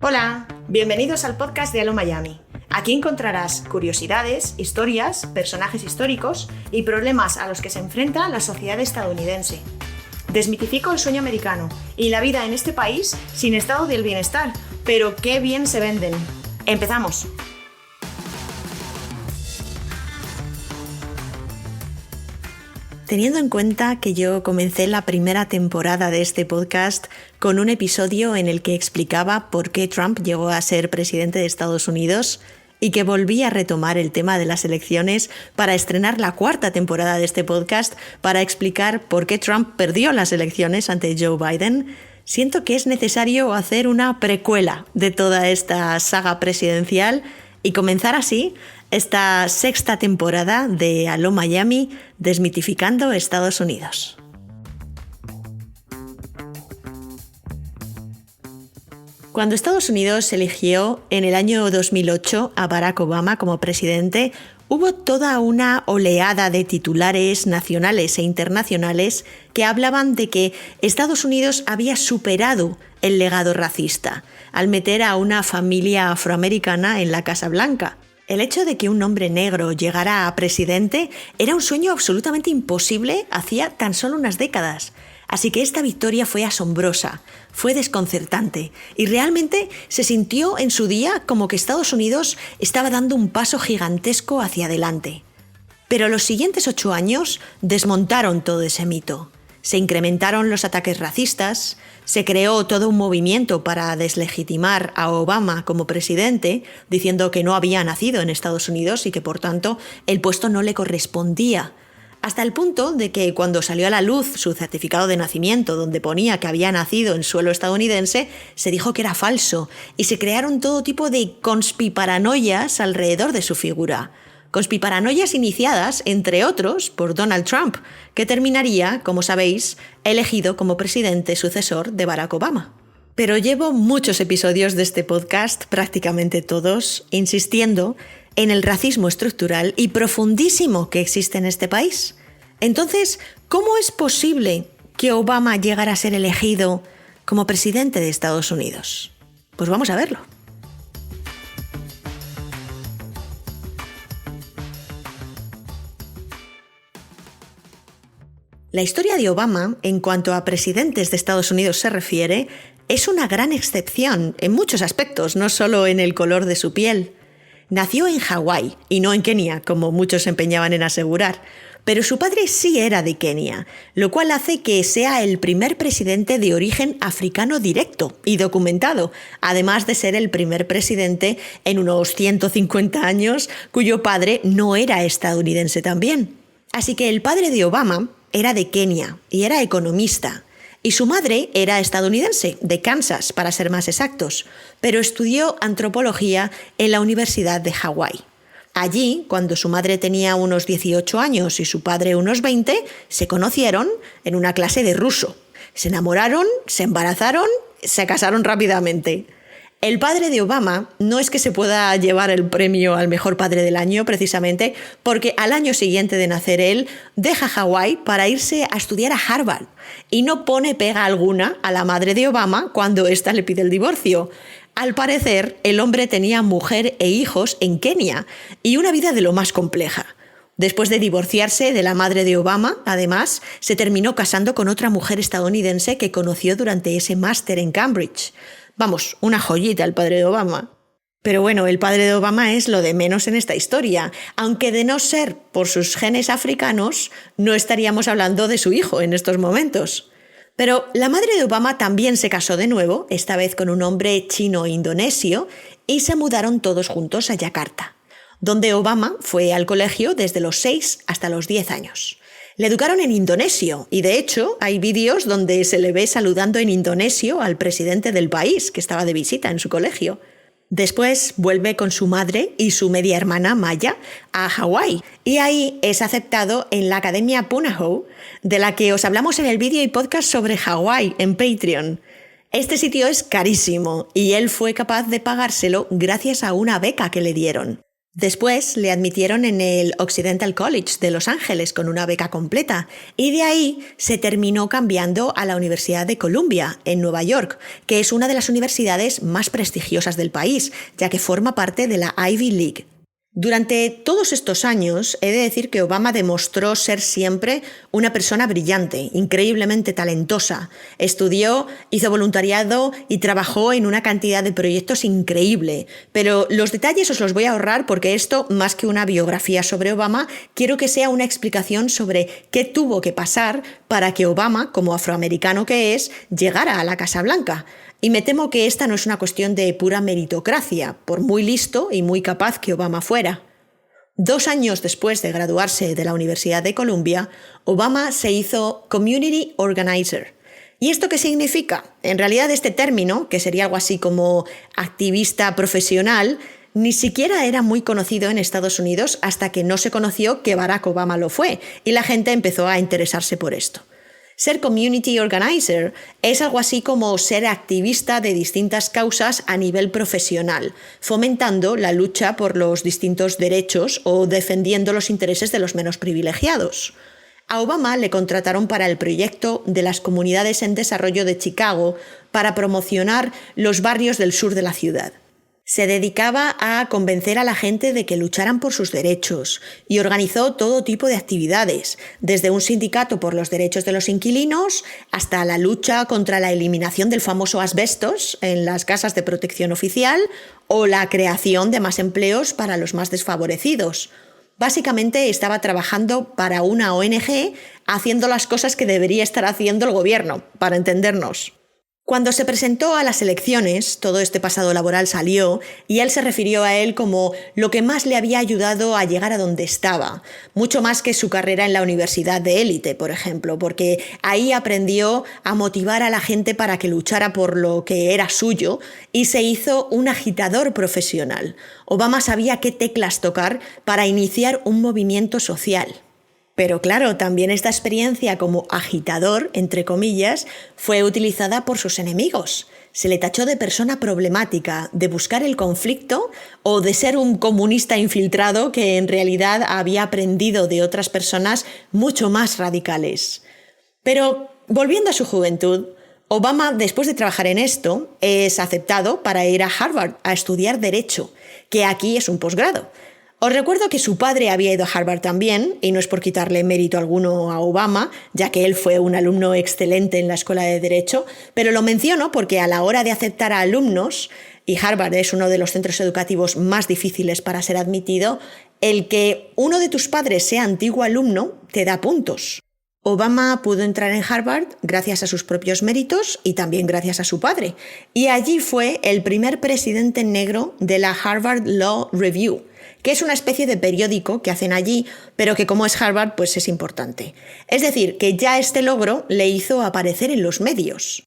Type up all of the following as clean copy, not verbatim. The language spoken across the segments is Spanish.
Hola, bienvenidos al podcast de Hello Miami. Aquí encontrarás curiosidades, historias, personajes históricos y problemas a los que se enfrenta la sociedad estadounidense. Desmitifico el sueño americano y la vida en este país sin estado del bienestar, pero qué bien se venden. ¡Empezamos! Teniendo en cuenta que yo comencé la primera temporada de este podcast con un episodio en el que explicaba por qué Trump llegó a ser presidente de Estados Unidos y que volví a retomar el tema de las elecciones para estrenar la cuarta temporada de este podcast para explicar por qué Trump perdió las elecciones ante Joe Biden, siento que es necesario hacer una precuela de toda esta saga presidencial y comenzar así esta sexta temporada de Hello Miami, desmitificando Estados Unidos. Cuando Estados Unidos eligió en el año 2008 a Barack Obama como presidente, hubo toda una oleada de titulares nacionales e internacionales que hablaban de que Estados Unidos había superado el legado racista al meter a una familia afroamericana en la Casa Blanca. El hecho de que un hombre negro llegara a presidente era un sueño absolutamente imposible hacía tan solo unas décadas. Así que esta victoria fue asombrosa, fue desconcertante y realmente se sintió en su día como que Estados Unidos estaba dando un paso gigantesco hacia adelante. Pero los siguientes 8 años desmontaron todo ese mito. Se incrementaron los ataques racistas, se creó todo un movimiento para deslegitimar a Obama como presidente, diciendo que no había nacido en Estados Unidos y que por tanto el puesto no le correspondía. Hasta el punto de que cuando salió a la luz su certificado de nacimiento, donde ponía que había nacido en suelo estadounidense, se dijo que era falso y se crearon todo tipo de conspiparanoias alrededor de su figura. Conspiparanoias iniciadas, entre otros, por Donald Trump, que terminaría, como sabéis, elegido como presidente sucesor de Barack Obama. Pero llevo muchos episodios de este podcast, prácticamente todos, insistiendo en el racismo estructural y profundísimo que existe en este país. Entonces, ¿cómo es posible que Obama llegara a ser elegido como presidente de Estados Unidos? Pues vamos a verlo. La historia de Obama, en cuanto a presidentes de Estados Unidos se refiere, es una gran excepción en muchos aspectos, no solo en el color de su piel. Nació en Hawái y no en Kenia, como muchos se empeñaban en asegurar, pero su padre sí era de Kenia, lo cual hace que sea el primer presidente de origen africano directo y documentado, además de ser el primer presidente en unos 150 años cuyo padre no era estadounidense también. Así que el padre de Obama era de Kenia y era economista. Y su madre era estadounidense, de Kansas, para ser más exactos, pero estudió antropología en la Universidad de Hawái. Allí, cuando su madre tenía unos 18 años y su padre unos 20, se conocieron en una clase de ruso. Se enamoraron, se embarazaron, se casaron rápidamente. El padre de Obama no es que se pueda llevar el premio al mejor padre del año, precisamente, porque al año siguiente de nacer él, deja Hawái para irse a estudiar a Harvard y no pone pega alguna a la madre de Obama cuando ésta le pide el divorcio. Al parecer, el hombre tenía mujer e hijos en Kenia y una vida de lo más compleja. Después de divorciarse de la madre de Obama, además, se terminó casando con otra mujer estadounidense que conoció durante ese máster en Cambridge. Vamos, una joyita el padre de Obama. Pero bueno, el padre de Obama es lo de menos en esta historia, aunque de no ser por sus genes africanos, no estaríamos hablando de su hijo en estos momentos. Pero la madre de Obama también se casó de nuevo, esta vez con un hombre chino-indonesio, y se mudaron todos juntos a Yakarta, donde Obama fue al colegio desde los 6 hasta los 10 años. Le educaron en indonesio y, de hecho, hay vídeos donde se le ve saludando en indonesio al presidente del país, que estaba de visita en su colegio. Después vuelve con su madre y su media hermana Maya a Hawái y ahí es aceptado en la Academia Punahou, de la que os hablamos en el vídeo y podcast sobre Hawái en Patreon. Este sitio es carísimo y él fue capaz de pagárselo gracias a una beca que le dieron. Después le admitieron en el Occidental College de Los Ángeles con una beca completa y de ahí se terminó cambiando a la Universidad de Columbia en Nueva York, que es una de las universidades más prestigiosas del país, ya que forma parte de la Ivy League. Durante todos estos años, he de decir que Obama demostró ser siempre una persona brillante, increíblemente talentosa. Estudió, hizo voluntariado y trabajó en una cantidad de proyectos increíble. Pero los detalles os los voy a ahorrar porque esto, más que una biografía sobre Obama, quiero que sea una explicación sobre qué tuvo que pasar para que Obama, como afroamericano que es, llegara a la Casa Blanca. Y me temo que esta no es una cuestión de pura meritocracia, por muy listo y muy capaz que Obama fuera. 2 años después de graduarse de la Universidad de Columbia, Obama se hizo Community Organizer. ¿Y esto qué significa? En realidad este término, que sería algo así como activista profesional, ni siquiera era muy conocido en Estados Unidos hasta que no se conoció que Barack Obama lo fue, y la gente empezó a interesarse por esto. Ser community organizer es algo así como ser activista de distintas causas a nivel profesional, fomentando la lucha por los distintos derechos o defendiendo los intereses de los menos privilegiados. A Obama le contrataron para el proyecto de las comunidades en desarrollo de Chicago para promocionar los barrios del sur de la ciudad. Se dedicaba a convencer a la gente de que lucharan por sus derechos y organizó todo tipo de actividades, desde un sindicato por los derechos de los inquilinos hasta la lucha contra la eliminación del famoso asbestos en las casas de protección oficial o la creación de más empleos para los más desfavorecidos. Básicamente estaba trabajando para una ONG haciendo las cosas que debería estar haciendo el gobierno, para entendernos. Cuando se presentó a las elecciones, todo este pasado laboral salió y él se refirió a él como lo que más le había ayudado a llegar a donde estaba, mucho más que su carrera en la universidad de élite, por ejemplo, porque ahí aprendió a motivar a la gente para que luchara por lo que era suyo y se hizo un agitador profesional. Obama sabía qué teclas tocar para iniciar un movimiento social. Pero claro, también esta experiencia como agitador, entre comillas, fue utilizada por sus enemigos. Se le tachó de persona problemática, de buscar el conflicto o de ser un comunista infiltrado que en realidad había aprendido de otras personas mucho más radicales. Pero volviendo a su juventud, Obama, después de trabajar en esto, es aceptado para ir a Harvard a estudiar Derecho, que aquí es un posgrado. Os recuerdo que su padre había ido a Harvard también, y no es por quitarle mérito alguno a Obama, ya que él fue un alumno excelente en la Escuela de Derecho, pero lo menciono porque a la hora de aceptar a alumnos, y Harvard es uno de los centros educativos más difíciles para ser admitido, el que uno de tus padres sea antiguo alumno te da puntos. Obama pudo entrar en Harvard gracias a sus propios méritos y también gracias a su padre, y allí fue el primer presidente negro de la Harvard Law Review, que es una especie de periódico que hacen allí, pero que como es Harvard, pues es importante. Es decir, que ya este logro le hizo aparecer en los medios.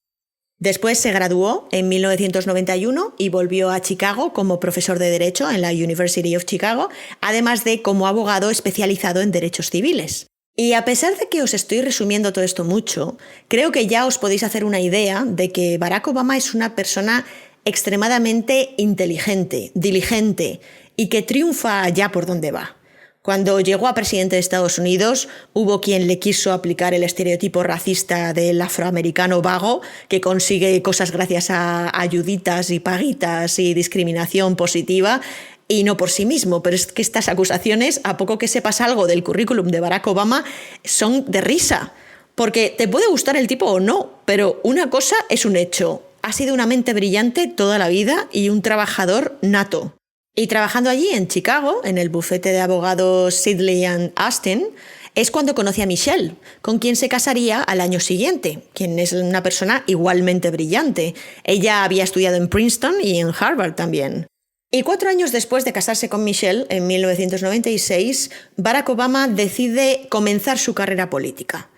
Después se graduó en 1991 y volvió a Chicago como profesor de Derecho en la University of Chicago, además de como abogado especializado en derechos civiles. Y a pesar de que os estoy resumiendo todo esto mucho, creo que ya os podéis hacer una idea de que Barack Obama es una persona extremadamente inteligente, diligente y que triunfa allá por donde va. Cuando llegó a presidente de Estados Unidos, hubo quien le quiso aplicar el estereotipo racista del afroamericano vago, que consigue cosas gracias a ayuditas y paguitas y discriminación positiva, y no por sí mismo. Pero es que estas acusaciones, a poco que sepas algo del currículum de Barack Obama, son de risa. Porque te puede gustar el tipo o no, pero una cosa es un hecho. Ha sido una mente brillante toda la vida y un trabajador nato. Y trabajando allí en Chicago, en el bufete de abogados Sidley & Austin, es cuando conoce a Michelle, con quien se casaría al año siguiente, quien es una persona igualmente brillante. Ella había estudiado en Princeton y en Harvard también. Y 4 años después de casarse con Michelle, en 1996, Barack Obama decide comenzar su carrera política.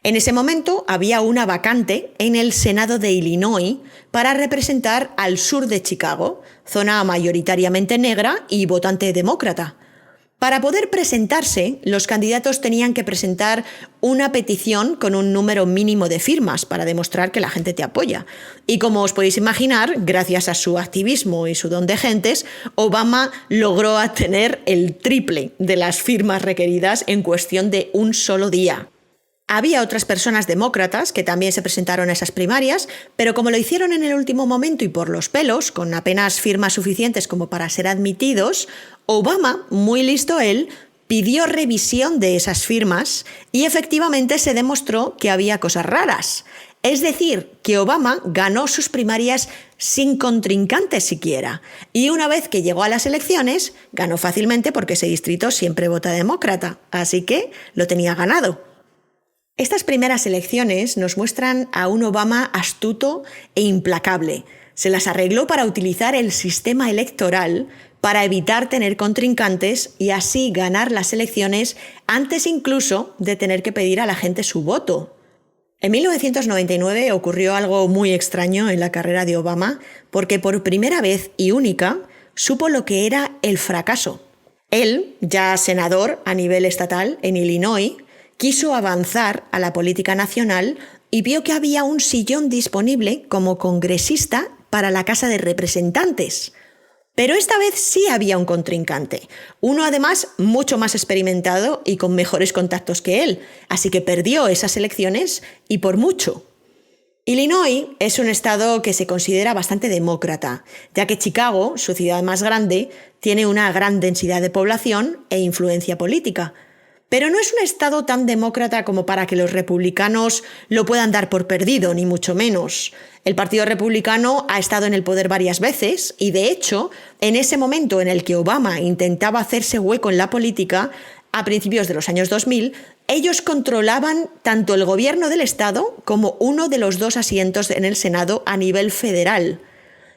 En ese momento había una vacante en el Senado de Illinois para representar al sur de Chicago, zona mayoritariamente negra y votante demócrata. Para poder presentarse, los candidatos tenían que presentar una petición con un número mínimo de firmas para demostrar que la gente te apoya. Y como os podéis imaginar, gracias a su activismo y su don de gentes, Obama logró obtener el triple de las firmas requeridas en cuestión de un solo día. Había otras personas demócratas que también se presentaron a esas primarias, pero como lo hicieron en el último momento y por los pelos, con apenas firmas suficientes como para ser admitidos, Obama, muy listo él, pidió revisión de esas firmas y efectivamente se demostró que había cosas raras. Es decir, que Obama ganó sus primarias sin contrincantes siquiera. Y una vez que llegó a las elecciones, ganó fácilmente porque ese distrito siempre vota demócrata. Así que lo tenía ganado. Estas primeras elecciones nos muestran a un Obama astuto e implacable. Se las arregló para utilizar el sistema electoral para evitar tener contrincantes y así ganar las elecciones antes incluso de tener que pedir a la gente su voto. En 1999 ocurrió algo muy extraño en la carrera de Obama porque por primera vez y única supo lo que era el fracaso. Él, ya senador a nivel estatal en Illinois, quiso avanzar a la política nacional y vio que había un sillón disponible como congresista para la Casa de Representantes. Pero esta vez sí había un contrincante, uno además mucho más experimentado y con mejores contactos que él, así que perdió esas elecciones y por mucho. Illinois es un estado que se considera bastante demócrata, ya que Chicago, su ciudad más grande, tiene una gran densidad de población e influencia política. Pero no es un estado tan demócrata como para que los republicanos lo puedan dar por perdido, ni mucho menos. El Partido Republicano ha estado en el poder varias veces y, de hecho, en ese momento en el que Obama intentaba hacerse hueco en la política, a principios de los años 2000, ellos controlaban tanto el gobierno del estado como uno de los 2 asientos en el Senado a nivel federal.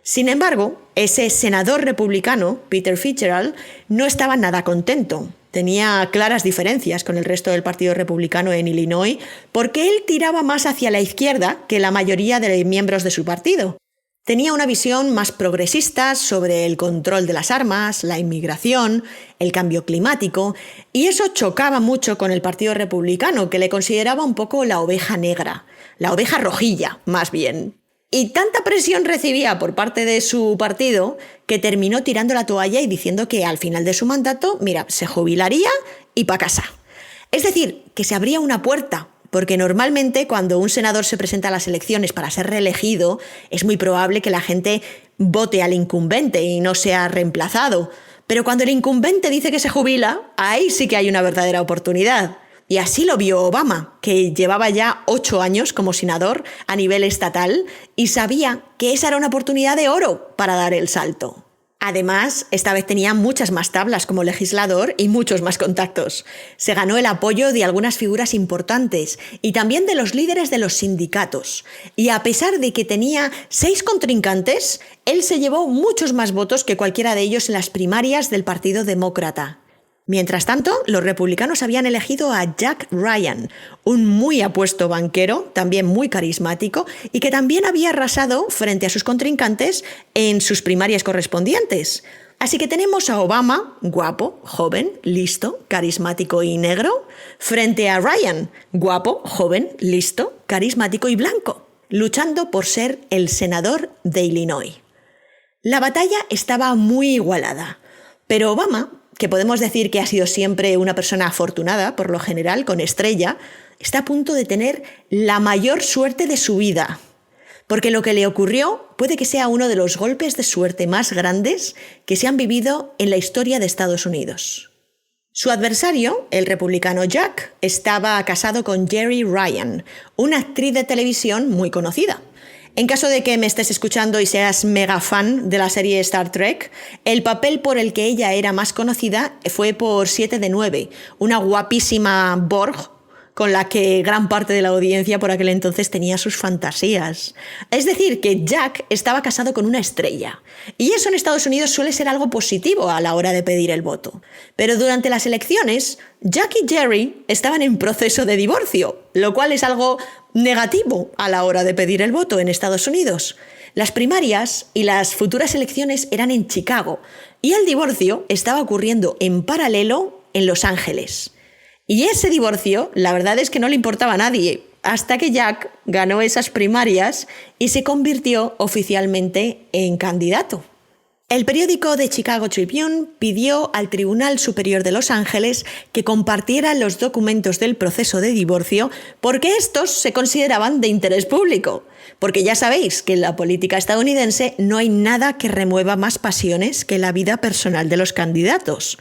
Sin embargo, ese senador republicano, Peter Fitzgerald, no estaba nada contento. Tenía claras diferencias con el resto del Partido Republicano en Illinois porque él tiraba más hacia la izquierda que la mayoría de miembros de su partido. Tenía una visión más progresista sobre el control de las armas, la inmigración, el cambio climático, y eso chocaba mucho con el Partido Republicano, que le consideraba un poco la oveja negra, la oveja rojilla, más bien. Y tanta presión recibía por parte de su partido que terminó tirando la toalla y diciendo que al final de su mandato, mira, se jubilaría y pa' casa. Es decir, que se abría una puerta, porque normalmente cuando un senador se presenta a las elecciones para ser reelegido, es muy probable que la gente vote al incumbente y no sea reemplazado. Pero cuando el incumbente dice que se jubila, ahí sí que hay una verdadera oportunidad. Y así lo vio Obama, que llevaba ya 8 años como senador a nivel estatal y sabía que esa era una oportunidad de oro para dar el salto. Además, esta vez tenía muchas más tablas como legislador y muchos más contactos. Se ganó el apoyo de algunas figuras importantes y también de los líderes de los sindicatos. Y a pesar de que tenía 6 contrincantes, él se llevó muchos más votos que cualquiera de ellos en las primarias del Partido Demócrata. Mientras tanto, los republicanos habían elegido a Jack Ryan, un muy apuesto banquero, también muy carismático, y que también había arrasado frente a sus contrincantes en sus primarias correspondientes. Así que tenemos a Obama, guapo, joven, listo, carismático y negro, frente a Ryan, guapo, joven, listo, carismático y blanco, luchando por ser el senador de Illinois. La batalla estaba muy igualada, pero Obama, que podemos decir que ha sido siempre una persona afortunada, por lo general, con estrella, está a punto de tener la mayor suerte de su vida. Porque lo que le ocurrió puede que sea uno de los golpes de suerte más grandes que se han vivido en la historia de Estados Unidos. Su adversario, el republicano Jack, estaba casado con Jeri Ryan, una actriz de televisión muy conocida. En caso de que me estés escuchando y seas mega fan de la serie Star Trek, el papel por el que ella era más conocida fue por 7 de 9, una guapísima Borg con la que gran parte de la audiencia por aquel entonces tenía sus fantasías. Es decir, que Jack estaba casado con una estrella. Y eso en Estados Unidos suele ser algo positivo a la hora de pedir el voto. Pero durante las elecciones, Jack y Jerry estaban en proceso de divorcio, lo cual es algo negativo a la hora de pedir el voto en Estados Unidos. Las primarias y las futuras elecciones eran en Chicago y el divorcio estaba ocurriendo en paralelo en Los Ángeles. Y ese divorcio, la verdad es que no le importaba a nadie, hasta que Jack ganó esas primarias y se convirtió oficialmente en candidato. El periódico The Chicago Tribune pidió al Tribunal Superior de Los Ángeles que compartiera los documentos del proceso de divorcio porque estos se consideraban de interés público. Porque ya sabéis que en la política estadounidense no hay nada que remueva más pasiones que la vida personal de los candidatos.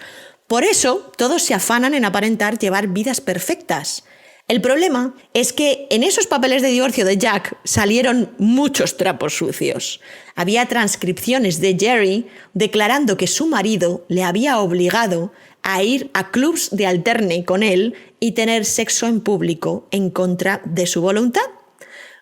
Por eso, todos se afanan en aparentar llevar vidas perfectas. El problema es que en esos papeles de divorcio de Jack salieron muchos trapos sucios. Había transcripciones de Jerry declarando que su marido le había obligado a ir a clubs de alterne con él y tener sexo en público en contra de su voluntad.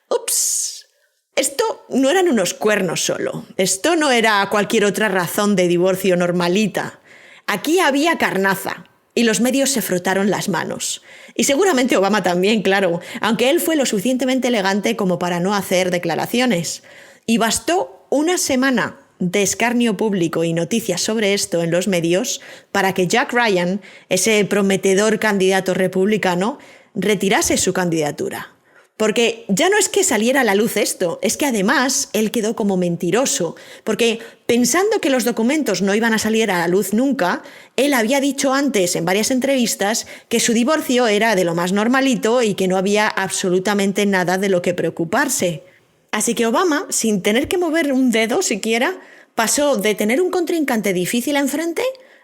¡Ups! Esto no eran unos cuernos solo. Esto no era cualquier otra razón de divorcio normalita. Aquí había carnaza. Y los medios se frotaron las manos. Y seguramente Obama también, claro, aunque él fue lo suficientemente elegante como para no hacer declaraciones. Y bastó una semana de escarnio público y noticias sobre esto en los medios para que Jack Ryan, ese prometedor candidato republicano, retirase su candidatura. Porque ya no es que saliera a la luz esto, es que además él quedó como mentiroso, porque pensando que los documentos no iban a salir a la luz nunca, él había dicho antes en varias entrevistas que su divorcio era de lo más normalito y que no había absolutamente nada de lo que preocuparse. Así que Obama, sin tener que mover un dedo siquiera, pasó de tener un contrincante difícil enfrente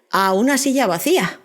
a una silla vacía.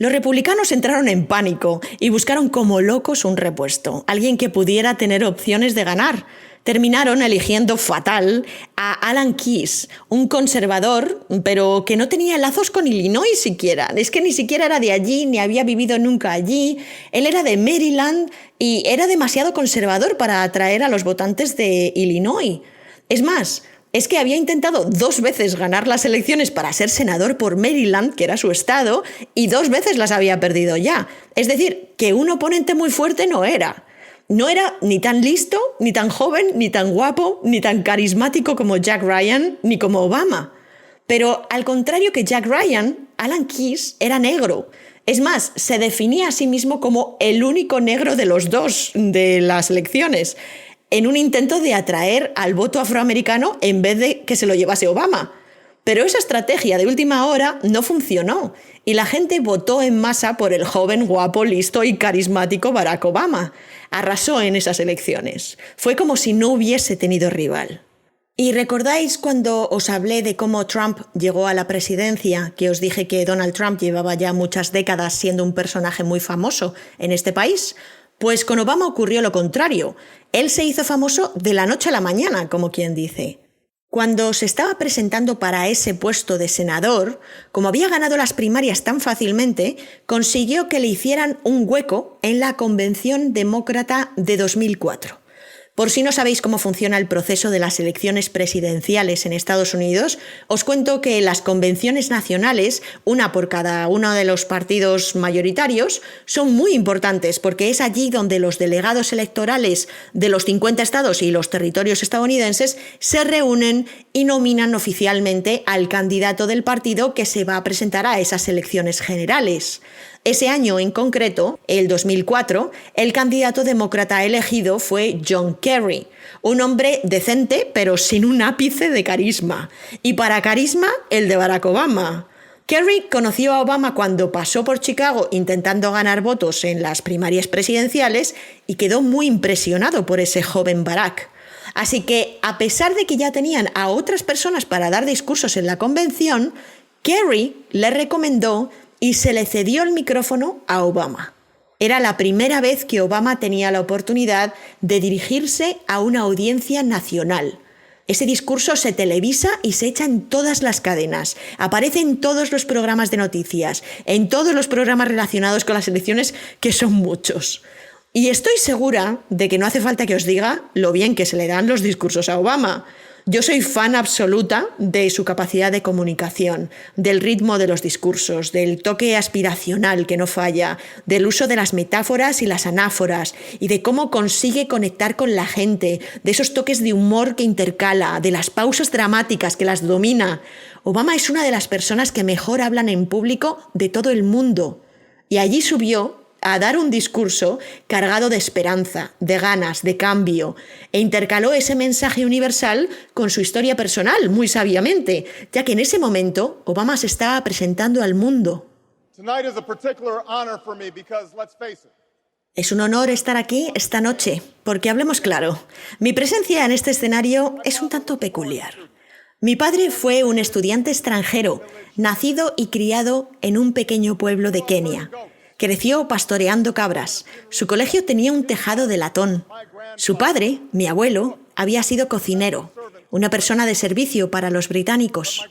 Los republicanos entraron en pánico y buscaron como locos un repuesto, alguien que pudiera tener opciones de ganar. Terminaron eligiendo fatal a Alan Keyes, un conservador, pero que no tenía lazos con Illinois siquiera. Es que ni siquiera era de allí, ni había vivido nunca allí. Él era de Maryland y era demasiado conservador para atraer a los votantes de Illinois. Es más, es que había intentado 2 veces ganar las elecciones para ser senador por Maryland, que era su estado, y 2 veces las había perdido ya. Es decir, que un oponente muy fuerte no era. No era ni tan listo, ni tan joven, ni tan guapo, ni tan carismático como Jack Ryan, ni como Obama. Pero al contrario que Jack Ryan, Alan Keyes era negro. Es más, se definía a sí mismo como el único negro de los dos de las elecciones, en un intento de atraer al voto afroamericano en vez de que se lo llevase Obama. Pero esa estrategia de última hora no funcionó y la gente votó en masa por el joven, guapo, listo y carismático Barack Obama. Arrasó en esas elecciones. Fue como si no hubiese tenido rival. ¿Y recordáis cuando os hablé de cómo Trump llegó a la presidencia, que os dije que Donald Trump llevaba ya muchas décadas siendo un personaje muy famoso en este país? Pues con Obama ocurrió lo contrario. Él se hizo famoso de la noche a la mañana, como quien dice. Cuando se estaba presentando para ese puesto de senador, como había ganado las primarias tan fácilmente, consiguió que le hicieran un hueco en la Convención Demócrata de 2004. Por si no sabéis cómo funciona el proceso de las elecciones presidenciales en Estados Unidos, os cuento que las convenciones nacionales, una por cada uno de los partidos mayoritarios, son muy importantes porque es allí donde los delegados electorales de los 50 estados y los territorios estadounidenses se reúnen y nominan oficialmente al candidato del partido que se va a presentar a esas elecciones generales. Ese año en concreto, el 2004, el candidato demócrata elegido fue John Kerry, un hombre decente pero sin un ápice de carisma. Y para carisma, el de Barack Obama. Kerry conoció a Obama cuando pasó por Chicago intentando ganar votos en las primarias presidenciales y quedó muy impresionado por ese joven Barack. Así que, a pesar de que ya tenían a otras personas para dar discursos en la convención, Kerry le recomendó y se le cedió el micrófono a Obama. Era la primera vez que Obama tenía la oportunidad de dirigirse a una audiencia nacional. Ese discurso se televisa y se echa en todas las cadenas, aparece en todos los programas de noticias, en todos los programas relacionados con las elecciones, que son muchos. Y estoy segura de que no hace falta que os diga lo bien que se le dan los discursos a Obama. Yo soy fan absoluta de su capacidad de comunicación, del ritmo de los discursos, del toque aspiracional que no falla, del uso de las metáforas y las anáforas, y de cómo consigue conectar con la gente, de esos toques de humor que intercala, de las pausas dramáticas que las domina. Obama es una de las personas que mejor hablan en público de todo el mundo. Y allí subió a dar un discurso cargado de esperanza, de ganas, de cambio, e intercaló ese mensaje universal con su historia personal, muy sabiamente, ya que en ese momento Obama se estaba presentando al mundo. Es un honor estar aquí esta noche, porque hablemos claro, mi presencia en este escenario es un tanto peculiar. Mi padre fue un estudiante extranjero, nacido y criado en un pequeño pueblo de Kenia. Creció pastoreando cabras. Su colegio tenía un tejado de latón. Su padre, mi abuelo, había sido cocinero, una persona de servicio para los británicos.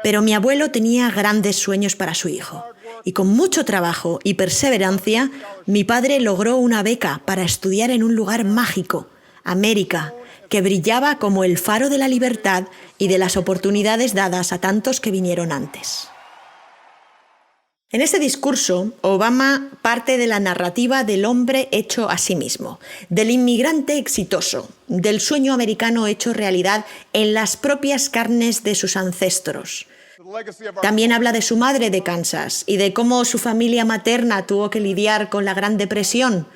Pero mi abuelo tenía grandes sueños para su hijo. Y con mucho trabajo y perseverancia, mi padre logró una beca para estudiar en un lugar mágico, América, que brillaba como el faro de la libertad y de las oportunidades dadas a tantos que vinieron antes. En este discurso, Obama parte de la narrativa del hombre hecho a sí mismo, del inmigrante exitoso, del sueño americano hecho realidad en las propias carnes de sus ancestros. También habla de su madre de Kansas y de cómo su familia materna tuvo que lidiar con la Gran Depresión.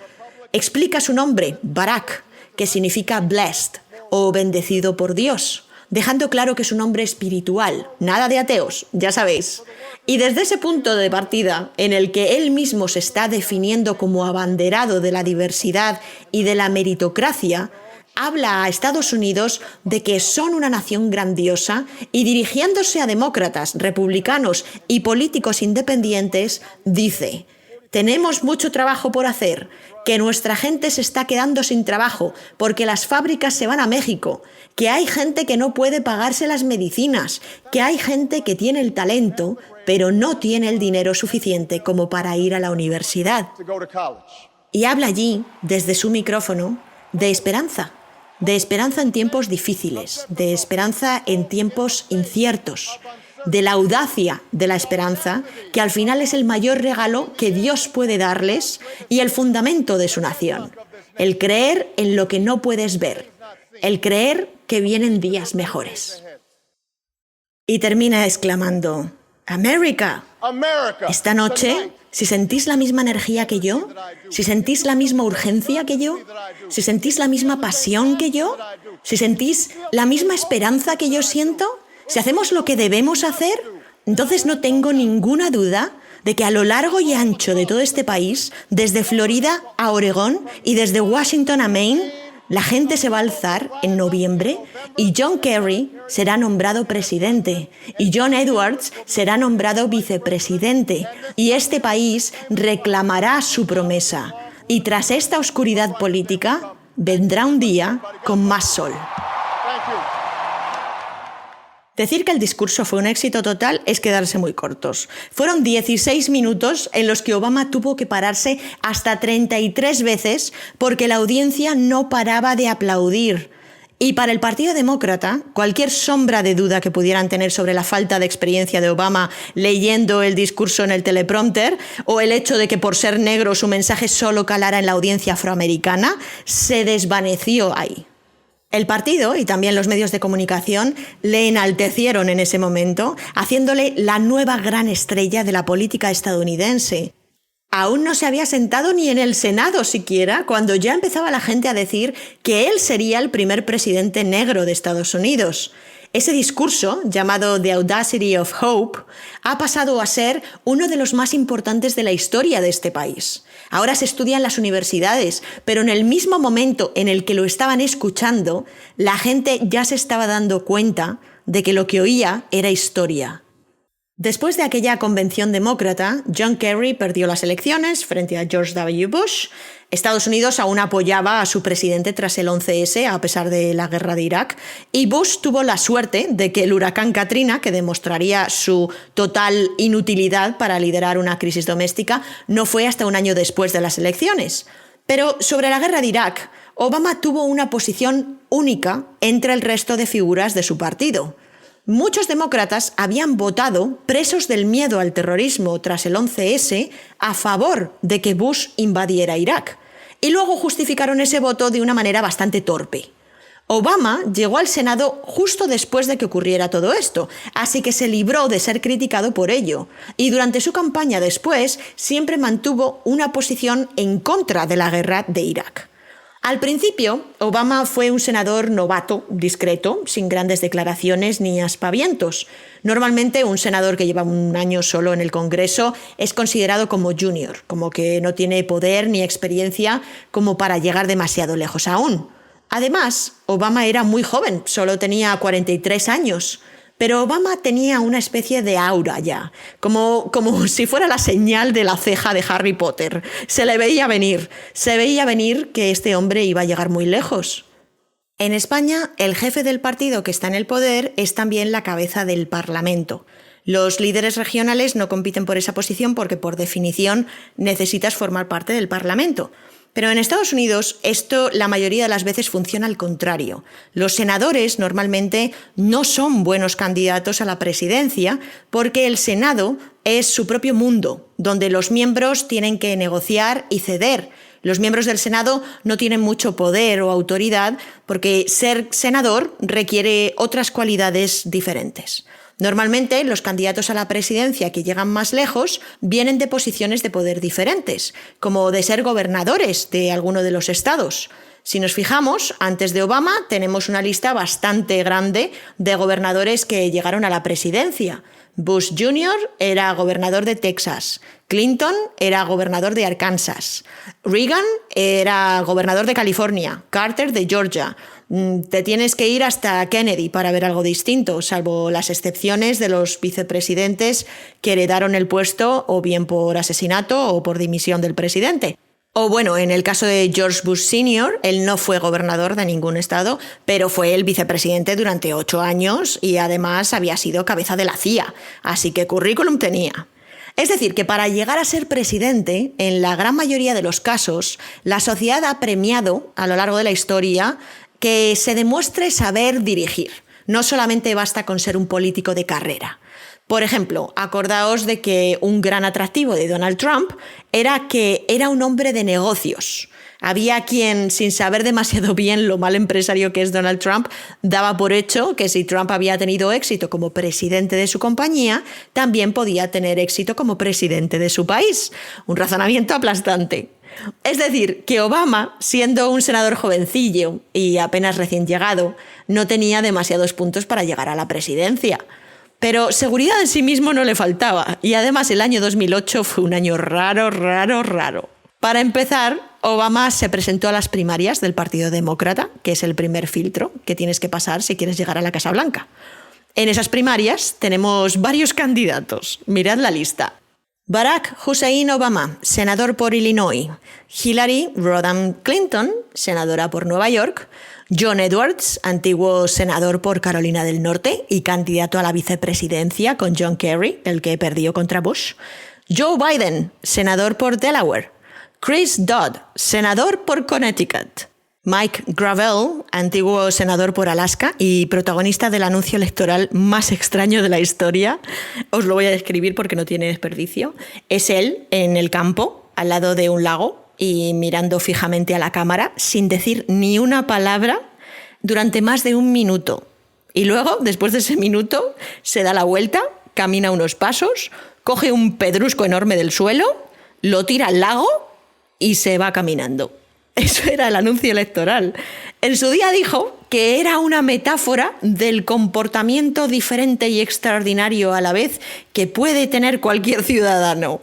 Explica su nombre, Barack, que significa blessed o bendecido por Dios, dejando claro que es un hombre espiritual, nada de ateos, ya sabéis. Y desde ese punto de partida, en el que él mismo se está definiendo como abanderado de la diversidad y de la meritocracia, habla a Estados Unidos de que son una nación grandiosa y dirigiéndose a demócratas, republicanos y políticos independientes, dice: tenemos mucho trabajo por hacer, que nuestra gente se está quedando sin trabajo porque las fábricas se van a México, que hay gente que no puede pagarse las medicinas, que hay gente que tiene el talento, pero no tiene el dinero suficiente como para ir a la universidad. Y habla allí, desde su micrófono, de esperanza en tiempos difíciles, de esperanza en tiempos inciertos, de la audacia de la esperanza, que al final es el mayor regalo que Dios puede darles y el fundamento de su nación. El creer en lo que no puedes ver, el creer que vienen días mejores. Y termina exclamando: ¡América! Esta noche, si sentís la misma energía que yo, si sentís la misma urgencia que yo, si sentís la misma pasión que yo, si sentís la misma esperanza que yo siento, si hacemos lo que debemos hacer, entonces no tengo ninguna duda de que a lo largo y ancho de todo este país, desde Florida a Oregón y desde Washington a Maine, la gente se va a alzar en noviembre y John Kerry será nombrado presidente y John Edwards será nombrado vicepresidente y este país reclamará su promesa. Y tras esta oscuridad política vendrá un día con más sol. Decir que el discurso fue un éxito total es quedarse muy cortos. Fueron 16 minutos en los que Obama tuvo que pararse hasta 33 veces porque la audiencia no paraba de aplaudir. Y para el Partido Demócrata, cualquier sombra de duda que pudieran tener sobre la falta de experiencia de Obama leyendo el discurso en el teleprompter o el hecho de que por ser negro su mensaje solo calara en la audiencia afroamericana, se desvaneció ahí. El partido y también los medios de comunicación le enaltecieron en ese momento, haciéndole la nueva gran estrella de la política estadounidense. Aún no se había sentado ni en el Senado siquiera, cuando ya empezaba la gente a decir que él sería el primer presidente negro de Estados Unidos. Ese discurso, llamado The Audacity of Hope, ha pasado a ser uno de los más importantes de la historia de este país. Ahora se estudia en las universidades, pero en el mismo momento en el que lo estaban escuchando, la gente ya se estaba dando cuenta de que lo que oía era historia. Después de aquella convención demócrata, John Kerry perdió las elecciones frente a George W. Bush. Estados Unidos aún apoyaba a su presidente tras el 11S, a pesar de la guerra de Irak, y Bush tuvo la suerte de que el huracán Katrina, que demostraría su total inutilidad para liderar una crisis doméstica, no fue hasta un año después de las elecciones. Pero sobre la guerra de Irak, Obama tuvo una posición única entre el resto de figuras de su partido. Muchos demócratas habían votado, presos del miedo al terrorismo tras el 11S, a favor de que Bush invadiera Irak, y luego justificaron ese voto de una manera bastante torpe. Obama llegó al Senado justo después de que ocurriera todo esto, así que se libró de ser criticado por ello, y durante su campaña después siempre mantuvo una posición en contra de la guerra de Irak. Al principio, Obama fue un senador novato, discreto, sin grandes declaraciones ni aspavientos. Normalmente un senador que lleva un año solo en el Congreso es considerado como junior, como que no tiene poder ni experiencia como para llegar demasiado lejos aún. Además, Obama era muy joven, solo tenía 43 años. Pero Obama tenía una especie de aura ya, como si fuera la señal de la ceja de Harry Potter. Se veía venir que este hombre iba a llegar muy lejos. En España, el jefe del partido que está en el poder es también la cabeza del Parlamento. Los líderes regionales no compiten por esa posición porque, por definición, necesitas formar parte del Parlamento. Pero en Estados Unidos esto la mayoría de las veces funciona al contrario. Los senadores normalmente no son buenos candidatos a la presidencia porque el Senado es su propio mundo, donde los miembros tienen que negociar y ceder. Los miembros del Senado no tienen mucho poder o autoridad porque ser senador requiere otras cualidades diferentes. Normalmente, los candidatos a la presidencia que llegan más lejos vienen de posiciones de poder diferentes, como de ser gobernadores de alguno de los estados. Si nos fijamos, antes de Obama tenemos una lista bastante grande de gobernadores que llegaron a la presidencia. Bush Jr. era gobernador de Texas, Clinton era gobernador de Arkansas, Reagan era gobernador de California, Carter de Georgia. Te tienes que ir hasta Kennedy para ver algo distinto, salvo las excepciones de los vicepresidentes que heredaron el puesto o bien por asesinato o por dimisión del presidente. O bueno, en el caso de George Bush Sr., él no fue gobernador de ningún estado, pero fue el vicepresidente durante 8 años y además había sido cabeza de la CIA, así que currículum tenía. Es decir, que para llegar a ser presidente, en la gran mayoría de los casos, la sociedad ha premiado a lo largo de la historia que se demuestre saber dirigir. No solamente basta con ser un político de carrera. Por ejemplo, acordaos de que un gran atractivo de Donald Trump era que era un hombre de negocios. Había quien, sin saber demasiado bien lo mal empresario que es Donald Trump, daba por hecho que si Trump había tenido éxito como presidente de su compañía, también podía tener éxito como presidente de su país. Un razonamiento aplastante. Es decir, que Obama, siendo un senador jovencillo y apenas recién llegado, no tenía demasiados puntos para llegar a la presidencia. Pero seguridad en sí mismo no le faltaba, y además el año 2008 fue un año raro. Para empezar, Obama se presentó a las primarias del Partido Demócrata, que es el primer filtro que tienes que pasar si quieres llegar a la Casa Blanca. En esas primarias tenemos varios candidatos. Mirad la lista. Barack Hussein Obama, senador por Illinois. Hillary Rodham Clinton, senadora por Nueva York. John Edwards, antiguo senador por Carolina del Norte y candidato a la vicepresidencia con John Kerry, el que perdió contra Bush. Joe Biden, senador por Delaware. Chris Dodd, senador por Connecticut. Mike Gravel, antiguo senador por Alaska y protagonista del anuncio electoral más extraño de la historia. Os lo voy a describir porque no tiene desperdicio. Es él en el campo, al lado de un lago, y mirando fijamente a la cámara, sin decir ni una palabra, durante más de 1 minuto. Y luego, después de ese minuto, se da la vuelta, camina unos pasos, coge un pedrusco enorme del suelo, lo tira al lago y se va caminando. Eso era el anuncio electoral. En su día dijo que era una metáfora del comportamiento diferente y extraordinario a la vez que puede tener cualquier ciudadano.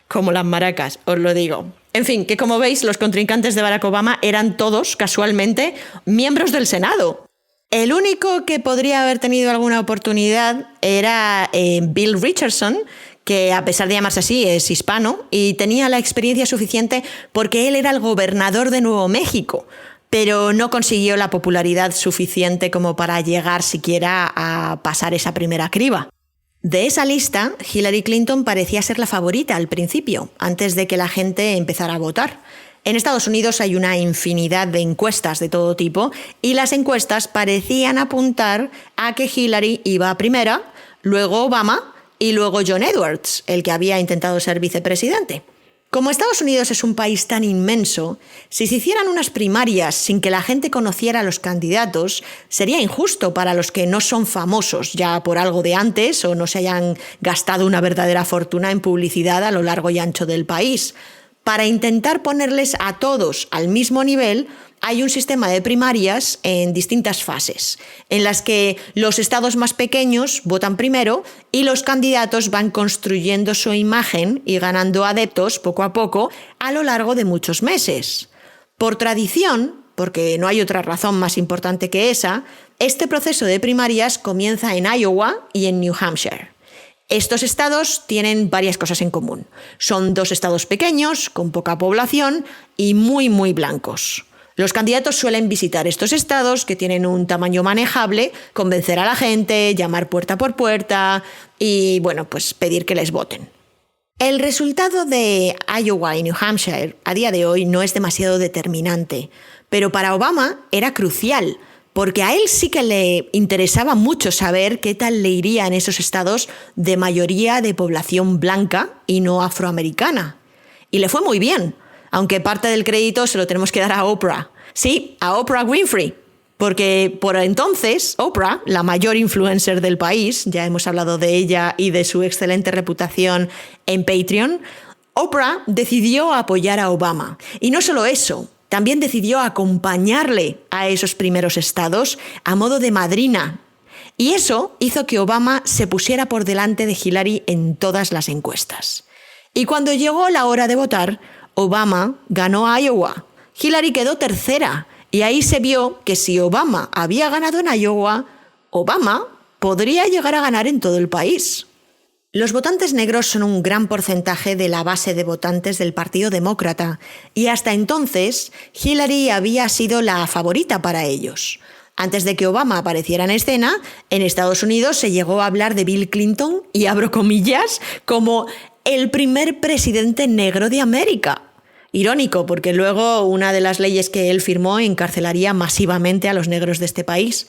Como las maracas, os lo digo. En fin, que como veis, los contrincantes de Barack Obama eran todos, casualmente, miembros del Senado. El único que podría haber tenido alguna oportunidad era Bill Richardson, que a pesar de llamarse así es hispano y tenía la experiencia suficiente porque él era el gobernador de Nuevo México, pero no consiguió la popularidad suficiente como para llegar siquiera a pasar esa primera criba. De esa lista, Hillary Clinton parecía ser la favorita al principio, antes de que la gente empezara a votar. En Estados Unidos hay una infinidad de encuestas de todo tipo y las encuestas parecían apuntar a que Hillary iba primera, luego Obama y luego John Edwards, el que había intentado ser vicepresidente. Como Estados Unidos es un país tan inmenso, si se hicieran unas primarias sin que la gente conociera a los candidatos, sería injusto para los que no son famosos ya por algo de antes o no se hayan gastado una verdadera fortuna en publicidad a lo largo y ancho del país. Para intentar ponerles a todos al mismo nivel, hay un sistema de primarias en distintas fases, en las que los estados más pequeños votan primero y los candidatos van construyendo su imagen y ganando adeptos poco a poco a lo largo de muchos meses. Por tradición, porque no hay otra razón más importante que esa, este proceso de primarias comienza en Iowa y en New Hampshire. Estos estados tienen varias cosas en común. Son 2 estados pequeños, con poca población y muy blancos. Los candidatos suelen visitar estos estados que tienen un tamaño manejable, convencer a la gente, llamar puerta por puerta y, pues pedir que les voten. El resultado de Iowa y New Hampshire a día de hoy no es demasiado determinante, pero para Obama era crucial, porque a él sí que le interesaba mucho saber qué tal le iría en esos estados de mayoría de población blanca y no afroamericana. Y le fue muy bien, aunque parte del crédito se lo tenemos que dar a Oprah. Sí, a Oprah Winfrey, porque por entonces Oprah, la mayor influencer del país, ya hemos hablado de ella y de su excelente reputación en Patreon, Oprah decidió apoyar a Obama. Y no solo eso, también decidió acompañarle a esos primeros estados a modo de madrina. Y eso hizo que Obama se pusiera por delante de Hillary en todas las encuestas. Y cuando llegó la hora de votar, Obama ganó Iowa. Hillary quedó tercera. Y ahí se vio que si Obama había ganado en Iowa, Obama podría llegar a ganar en todo el país. Los votantes negros son un gran porcentaje de la base de votantes del Partido Demócrata y hasta entonces Hillary había sido la favorita para ellos. Antes de que Obama apareciera en escena, en Estados Unidos se llegó a hablar de Bill Clinton, y abro comillas, como el primer presidente negro de América. Irónico, porque luego una de las leyes que él firmó encarcelaría masivamente a los negros de este país.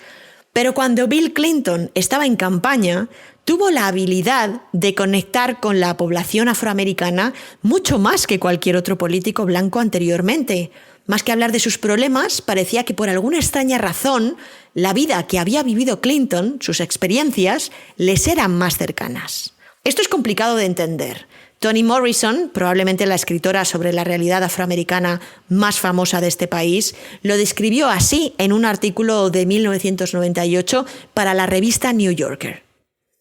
Pero cuando Bill Clinton estaba en campaña, tuvo la habilidad de conectar con la población afroamericana mucho más que cualquier otro político blanco anteriormente. Más que hablar de sus problemas, parecía que por alguna extraña razón, la vida que había vivido Clinton, sus experiencias, les eran más cercanas. Esto es complicado de entender. Toni Morrison, probablemente la escritora sobre la realidad afroamericana más famosa de este país, lo describió así en un artículo de 1998 para la revista New Yorker.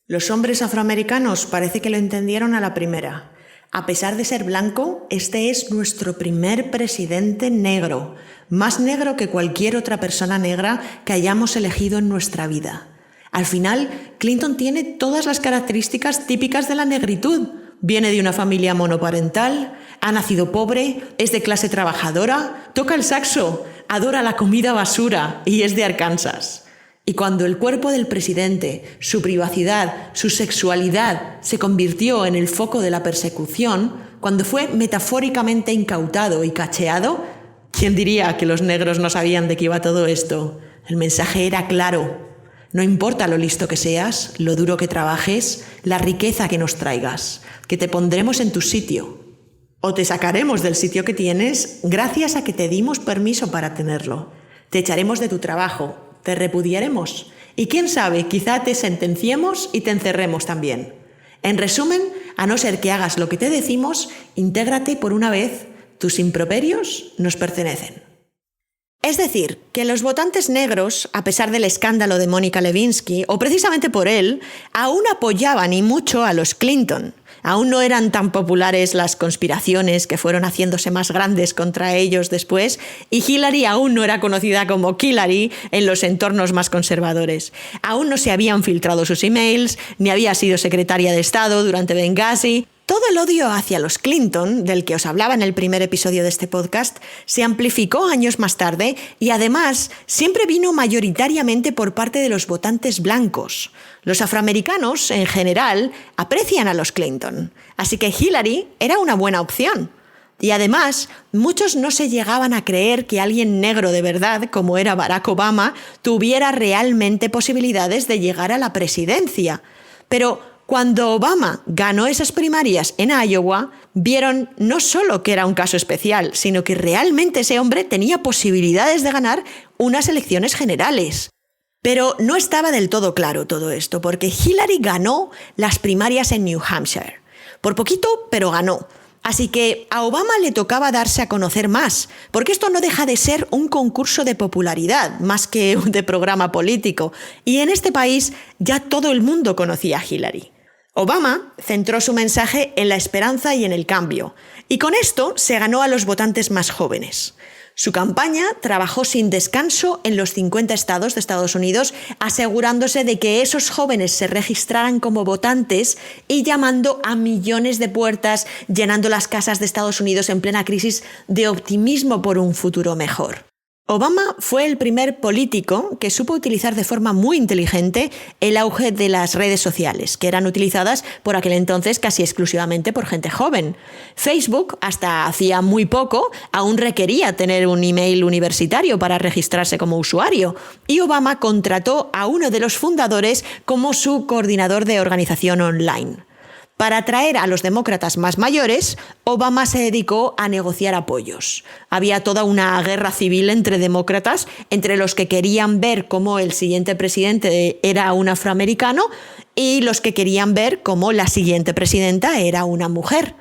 Los hombres afroamericanos parece que lo entendieron a la primera. A pesar de ser blanco, este es nuestro primer presidente negro, más negro que cualquier otra persona negra que hayamos elegido en nuestra vida. Al final, Clinton tiene todas las características típicas de la negritud. Viene de una familia monoparental, ha nacido pobre, es de clase trabajadora, toca el saxo, adora la comida basura y es de Arkansas. Y cuando el cuerpo del presidente, su privacidad, su sexualidad se convirtió en el foco de la persecución, cuando fue metafóricamente incautado y cacheado, ¿quién diría que los negros no sabían de qué iba todo esto? El mensaje era claro. No importa lo listo que seas, lo duro que trabajes, la riqueza que nos traigas, que te pondremos en tu sitio. O te sacaremos del sitio que tienes gracias a que te dimos permiso para tenerlo. Te echaremos de tu trabajo, te repudiaremos y quién sabe, quizá te sentenciemos y te encerremos también. En resumen, a no ser que hagas lo que te decimos, intégrate por una vez, tus improperios nos pertenecen. Es decir, que los votantes negros, a pesar del escándalo de Mónica Lewinsky, o precisamente por él, aún apoyaban y mucho a los Clinton. Aún no eran tan populares las conspiraciones que fueron haciéndose más grandes contra ellos después, y Hillary aún no era conocida como Hillary en los entornos más conservadores. Aún no se habían filtrado sus emails, ni había sido secretaria de Estado durante Benghazi. Todo el odio hacia los Clinton, del que os hablaba en el primer episodio de este podcast, se amplificó años más tarde y además siempre vino mayoritariamente por parte de los votantes blancos. Los afroamericanos, en general, aprecian a los Clinton, así que Hillary era una buena opción. Y además, muchos no se llegaban a creer que alguien negro de verdad, como era Barack Obama, tuviera realmente posibilidades de llegar a la presidencia. Pero cuando Obama ganó esas primarias en Iowa, vieron no solo que era un caso especial, sino que realmente ese hombre tenía posibilidades de ganar unas elecciones generales. Pero no estaba del todo claro todo esto, porque Hillary ganó las primarias en New Hampshire. Por poquito, pero ganó. Así que a Obama le tocaba darse a conocer más, porque esto no deja de ser un concurso de popularidad, más que de programa político. Y en este país ya todo el mundo conocía a Hillary. Obama centró su mensaje en la esperanza y en el cambio, y con esto se ganó a los votantes más jóvenes. Su campaña trabajó sin descanso en los 50 estados de Estados Unidos, asegurándose de que esos jóvenes se registraran como votantes y llamando a millones de puertas, llenando las casas de Estados Unidos en plena crisis de optimismo por un futuro mejor. Obama fue el primer político que supo utilizar de forma muy inteligente el auge de las redes sociales, que eran utilizadas por aquel entonces casi exclusivamente por gente joven. Facebook, hasta hacía muy poco, aún requería tener un email universitario para registrarse como usuario, y Obama contrató a uno de los fundadores como su coordinador de organización online. Para atraer a los demócratas más mayores, Obama se dedicó a negociar apoyos. Había toda una guerra civil entre demócratas, entre los que querían ver cómo el siguiente presidente era un afroamericano y los que querían ver cómo la siguiente presidenta era una mujer.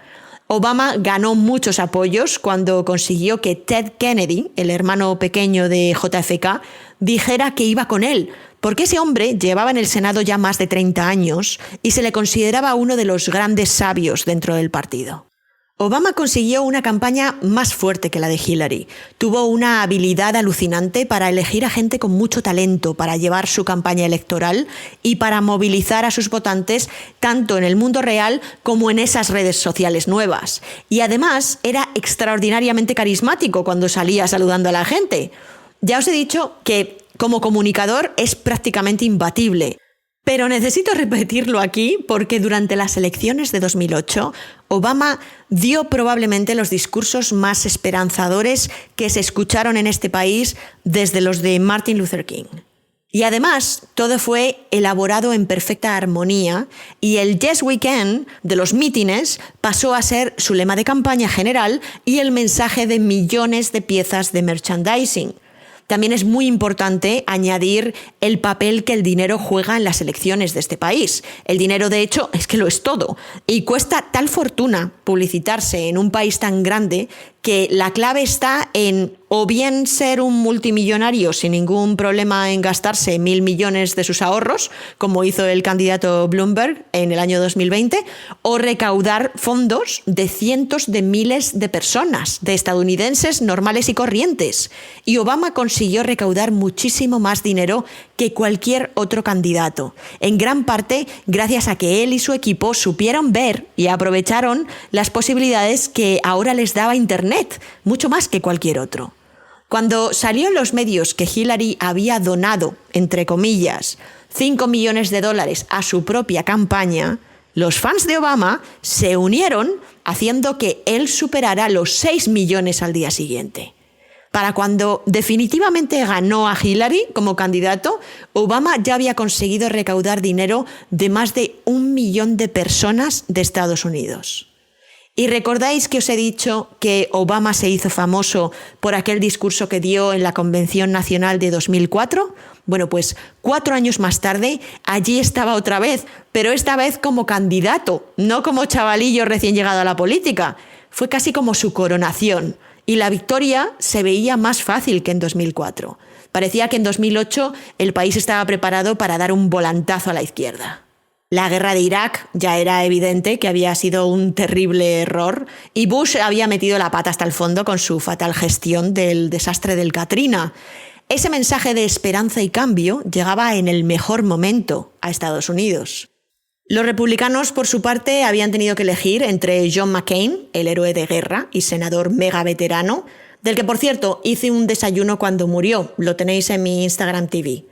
Obama ganó muchos apoyos cuando consiguió que Ted Kennedy, el hermano pequeño de JFK, dijera que iba con él, porque ese hombre llevaba en el Senado ya más de 30 años y se le consideraba uno de los grandes sabios dentro del partido. Obama consiguió una campaña más fuerte que la de Hillary. Tuvo una habilidad alucinante para elegir a gente con mucho talento para llevar su campaña electoral y para movilizar a sus votantes tanto en el mundo real como en esas redes sociales nuevas. Y además era extraordinariamente carismático cuando salía saludando a la gente. Ya os he dicho que como comunicador es prácticamente imbatible. Pero necesito repetirlo aquí porque durante las elecciones de 2008, Obama dio probablemente los discursos más esperanzadores que se escucharon en este país desde los de Martin Luther King. Y además, todo fue elaborado en perfecta armonía y el Yes We Can de los mítines pasó a ser su lema de campaña general y el mensaje de millones de piezas de merchandising. También es muy importante añadir el papel que el dinero juega en las elecciones de este país. El dinero, de hecho, es que lo es todo. Y cuesta tal fortuna publicitarse en un país tan grande que la clave está en o bien ser un multimillonario sin ningún problema en gastarse 1.000 millones de sus ahorros, como hizo el candidato Bloomberg en el año 2020, o recaudar fondos de cientos de miles de personas, de estadounidenses normales y corrientes. Y Obama consiguió recaudar muchísimo más dinero que cualquier otro candidato, en gran parte gracias a que él y su equipo supieron ver y aprovecharon las posibilidades que ahora les daba Internet, mucho más que cualquier otro. Cuando salió en los medios que Hillary había donado, entre comillas, $5 millones a su propia campaña, los fans de Obama se unieron haciendo que él superara los 6 millones al día siguiente. Para cuando definitivamente ganó a Hillary como candidato, Obama ya había conseguido recaudar dinero de más de 1 millón de personas de Estados Unidos. ¿Y recordáis que os he dicho que Obama se hizo famoso por aquel discurso que dio en la Convención Nacional de 2004? Bueno, pues 4 años más tarde, allí estaba otra vez, pero esta vez como candidato, no como chavalillo recién llegado a la política. Fue casi como su coronación. Y la victoria se veía más fácil que en 2004. Parecía que en 2008 el país estaba preparado para dar un volantazo a la izquierda. La guerra de Irak ya era evidente que había sido un terrible error y Bush había metido la pata hasta el fondo con su fatal gestión del desastre del Katrina. Ese mensaje de esperanza y cambio llegaba en el mejor momento a Estados Unidos. Los republicanos, por su parte, habían tenido que elegir entre John McCain, el héroe de guerra y senador mega veterano, del que, por cierto, hice un desayuno cuando murió, lo tenéis en mi Instagram TV.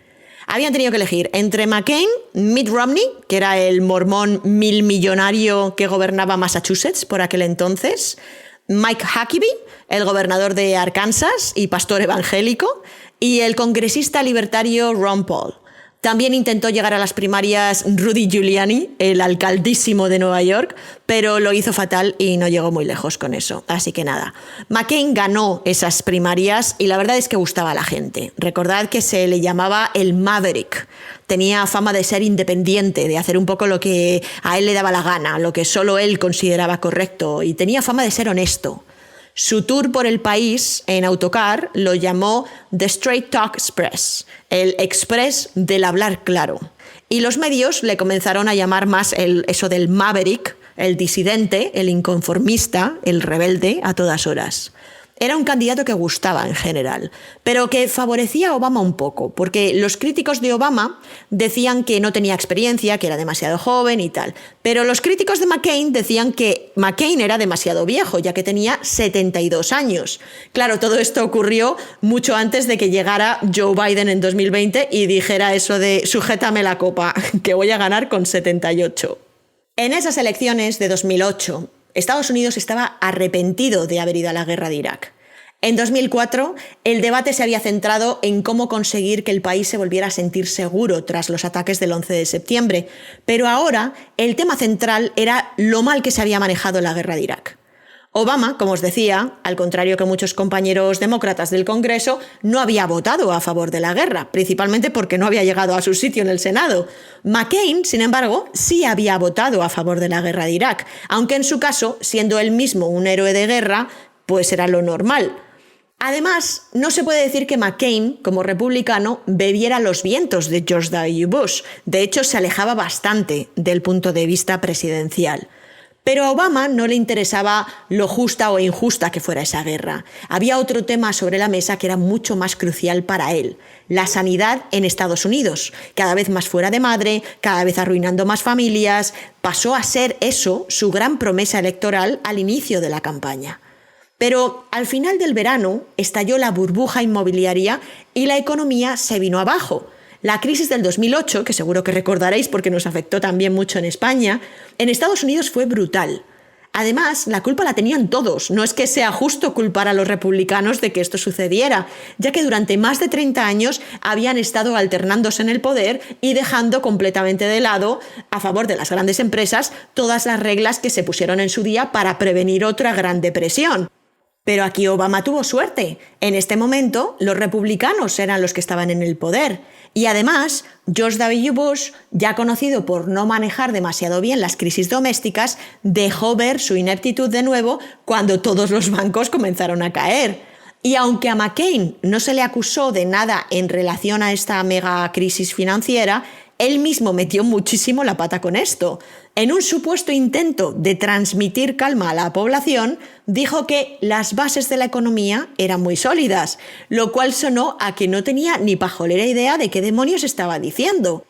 Habían tenido que elegir entre McCain, Mitt Romney, que era el mormón millonario que gobernaba Massachusetts por aquel entonces, Mike Huckabee, el gobernador de Arkansas y pastor evangélico, y el congresista libertario Ron Paul. También intentó llegar a las primarias Rudy Giuliani, el alcaldísimo de Nueva York, pero lo hizo fatal y no llegó muy lejos con eso. Así que nada, McCain ganó esas primarias y la verdad es que gustaba a la gente. Recordad que se le llamaba el Maverick. Tenía fama de ser independiente, de hacer un poco lo que a él le daba la gana, lo que solo él consideraba correcto, y tenía fama de ser honesto. Su tour por el país en autocar lo llamó The Straight Talk Express, el express del hablar claro. Y los medios le comenzaron a llamar más eso del Maverick, el disidente, el inconformista, el rebelde a todas horas. Era un candidato que gustaba en general, pero que favorecía a Obama un poco, porque los críticos de Obama decían que no tenía experiencia, que era demasiado joven y tal. Pero los críticos de McCain decían que McCain era demasiado viejo, ya que tenía 72 años. Claro, todo esto ocurrió mucho antes de que llegara Joe Biden en 2020 y dijera eso de sujétame la copa, que voy a ganar con 78. En esas elecciones de 2008, Estados Unidos estaba arrepentido de haber ido a la guerra de Irak. En 2004, el debate se había centrado en cómo conseguir que el país se volviera a sentir seguro tras los ataques del 11 de septiembre, pero ahora el tema central era lo mal que se había manejado la guerra de Irak. Obama, como os decía, al contrario que muchos compañeros demócratas del Congreso, no había votado a favor de la guerra, principalmente porque no había llegado a su sitio en el Senado. McCain, sin embargo, sí había votado a favor de la guerra de Irak, aunque en su caso, siendo él mismo un héroe de guerra, pues era lo normal. Además, no se puede decir que McCain, como republicano, bebiera los vientos de George W. Bush. De hecho, se alejaba bastante del punto de vista presidencial. Pero a Obama no le interesaba lo justa o injusta que fuera esa guerra. Había otro tema sobre la mesa que era mucho más crucial para él: la sanidad en Estados Unidos, cada vez más fuera de madre, cada vez arruinando más familias. Pasó a ser eso su gran promesa electoral al inicio de la campaña. Pero al final del verano estalló la burbuja inmobiliaria y la economía se vino abajo. La crisis del 2008, que seguro que recordaréis porque nos afectó también mucho en España, en Estados Unidos fue brutal. Además, la culpa la tenían todos. No es que sea justo culpar a los republicanos de que esto sucediera, ya que durante más de 30 años habían estado alternándose en el poder y dejando completamente de lado, a favor de las grandes empresas, todas las reglas que se pusieron en su día para prevenir otra gran depresión. Pero aquí Obama tuvo suerte. En este momento, los republicanos eran los que estaban en el poder. Y además, George W. Bush, ya conocido por no manejar demasiado bien las crisis domésticas, dejó ver su ineptitud de nuevo cuando todos los bancos comenzaron a caer. Y aunque a McCain no se le acusó de nada en relación a esta mega crisis financiera, él mismo metió muchísimo la pata con esto. En un supuesto intento de transmitir calma a la población, dijo que las bases de la economía eran muy sólidas, lo cual sonó a que no tenía ni pajolera idea de qué demonios estaba diciendo.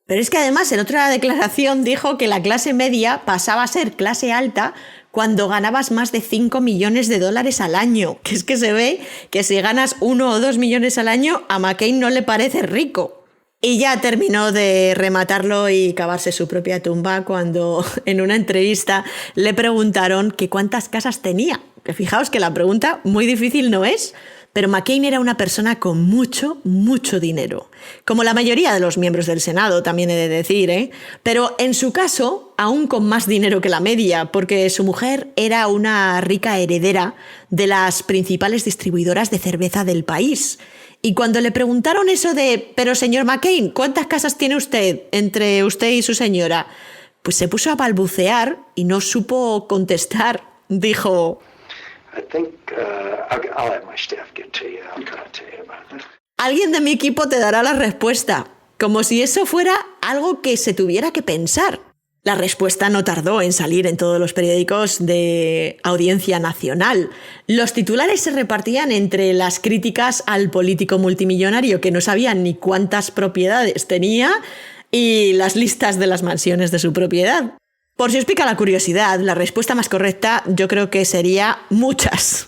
Pero es que además en otra declaración dijo que la clase media pasaba a ser clase alta cuando ganabas más de 5 millones de dólares al año. Que es que se ve que si ganas 1 o 2 millones al año, a McCain no le parece rico. Y ya terminó de rematarlo y cavarse su propia tumba cuando en una entrevista le preguntaron que cuántas casas tenía. Que fijaos que la pregunta muy difícil no es, pero McCain era una persona con mucho, mucho dinero. Como la mayoría de los miembros del Senado, también he de decir, ¿eh? Pero en su caso, aún con más dinero que la media, porque su mujer era una rica heredera de las principales distribuidoras de cerveza del país. Y cuando le preguntaron eso de, pero señor McCain, ¿cuántas casas tiene usted entre usted y su señora? Pues se puso a balbucear y no supo contestar. Dijo, alguien de mi equipo te dará la respuesta, como si eso fuera algo que se tuviera que pensar. La respuesta no tardó en salir en todos los periódicos de audiencia nacional. Los titulares se repartían entre las críticas al político multimillonario que no sabía ni cuántas propiedades tenía y las listas de las mansiones de su propiedad. Por si os pica la curiosidad, la respuesta más correcta yo creo que sería muchas.